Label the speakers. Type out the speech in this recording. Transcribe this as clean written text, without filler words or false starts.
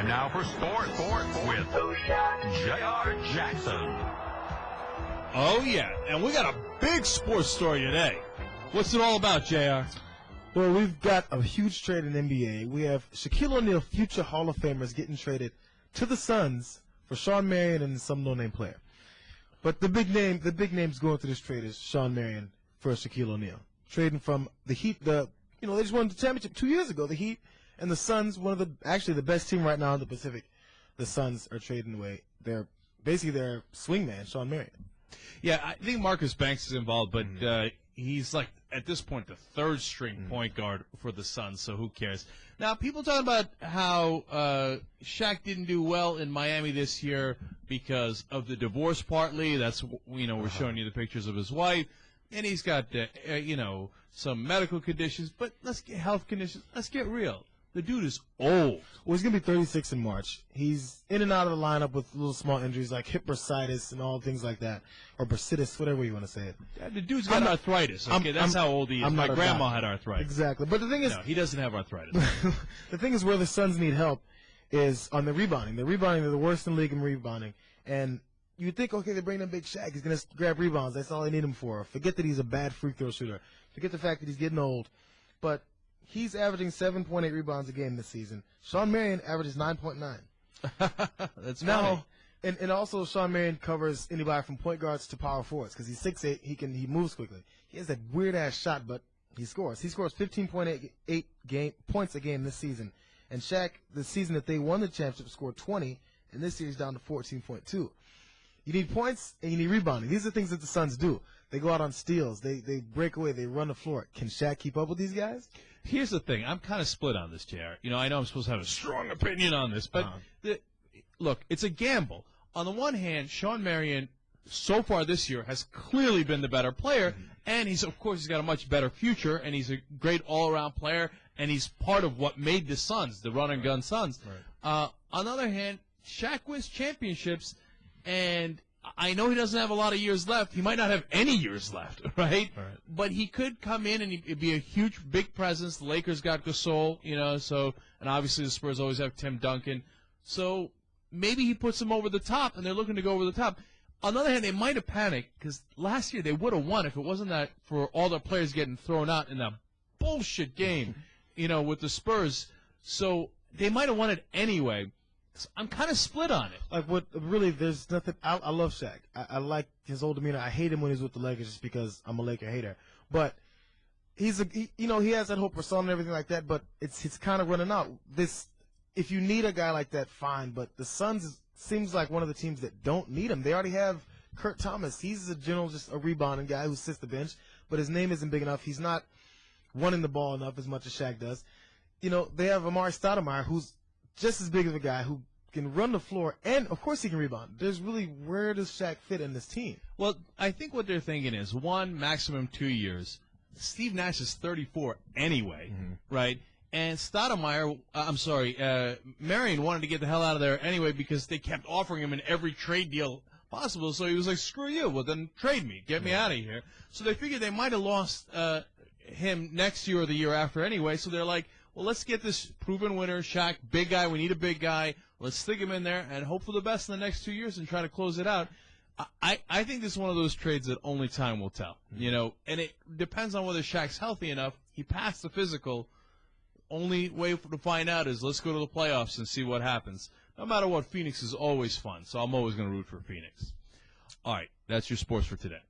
Speaker 1: Time now for Sport with J.R. Jackson.
Speaker 2: Oh, yeah, and we got a big sports story today. What's it all about, JR?
Speaker 3: Well, we've got a huge trade in NBA. We have Shaquille O'Neal, future Hall of Famers, getting traded to the Suns for Shawn Marion and some no-name player. But the big names going through this trade is Shawn Marion for Shaquille O'Neal. Trading from the Heat, they just won the championship 2 years ago. The Heat and the Suns, actually the best team right now in the Pacific. The Suns are trading away their swingman, Shawn Marion.
Speaker 2: Yeah, I think Marcus Banks is involved, but he's like, at this point, the third string point guard for the Suns, so who cares? Now, people talking about how Shaq didn't do well in Miami this year because of the divorce partly. That's, we're showing you the pictures of his wife. And he's got, some medical conditions, but health conditions. Let's get real. The dude is old.
Speaker 3: Well, he's going to be 36 in March. He's in and out of the lineup with little small injuries like hip bursitis and all things like that. Or bursitis, whatever you want to say it.
Speaker 2: Yeah, the dude's got arthritis. Okay, that's how old he is. My grandma had arthritis.
Speaker 3: Exactly. But the thing is...
Speaker 2: No, he doesn't have arthritis.
Speaker 3: The thing is where the Suns need help is on the rebounding. They're the worst in the league in rebounding. And you think, okay, they bring in Big Shaq. He's going to grab rebounds. That's all they need him for. Forget that he's a bad free throw shooter. Forget the fact that he's getting old. But he's averaging 7.8 rebounds a game this season. Shawn Marion averages 9.9.
Speaker 2: That's
Speaker 3: now, and also Shawn Marion covers anybody from point guards to power forwards because he's 6'8". He moves quickly. He has that weird ass shot, but he scores. He scores 15.8 points a game this season. And Shaq, the season that they won the championship, scored 20, and this year he's down to 14.2. You need points and you need rebounding. These are things that the Suns do. They go out on steals. They break away. They run the floor. Can Shaq keep up with these guys?
Speaker 2: Here's the thing. I'm kind of split on this, JR. I know I'm supposed to have a strong opinion on this, but look, it's a gamble. On the one hand, Shawn Marion, so far this year, has clearly been the better player, and he's got a much better future, and he's a great all-around player, and he's part of what made the Suns, the run-and-gun Suns. Right. On the other hand, Shaq wins championships, and I know he doesn't have a lot of years left. He might not have any years left, right? But he could come in and he'd be a huge, big presence. The Lakers got Gasol, and obviously the Spurs always have Tim Duncan. So maybe he puts them over the top, and they're looking to go over the top. On the other hand, they might have panicked because last year they would have won if it wasn't that for all their players getting thrown out in that bullshit game, with the Spurs. So they might have won it anyway. I'm kind of split on it.
Speaker 3: There's nothing. I love Shaq. I like his old demeanor. I hate him when he's with the Lakers just because I'm a Laker hater. But he has that whole persona and everything like that, but it's kind of running out. If you need a guy like that, fine. But the Suns seems like one of the teams that don't need him. They already have Kurt Thomas. He's just a rebounding guy who sits the bench, but his name isn't big enough. He's not running the ball enough as much as Shaq does. They have Amari Stoudemire, who's just as big of a guy who can run the floor, and of course he can rebound. Where does Shaq fit in this team?
Speaker 2: Well, I think what they're thinking is maximum 2 years. Steve Nash is 34 anyway, right? And Marion wanted to get the hell out of there anyway because they kept offering him in every trade deal possible. So he was like, screw you. Well, then trade me. Get me out of here. So they figured they might have lost him next year or the year after anyway. So they're like, well, let's get this proven winner, Shaq, big guy. We need a big guy. Let's stick him in there and hope for the best in the next 2 years and try to close it out. I think this is one of those trades that only time will tell, and it depends on whether Shaq's healthy enough. He passed the physical. Only way to find out is let's go to the playoffs and see what happens. No matter what, Phoenix is always fun, so I'm always going to root for Phoenix. All right, that's your sports for today.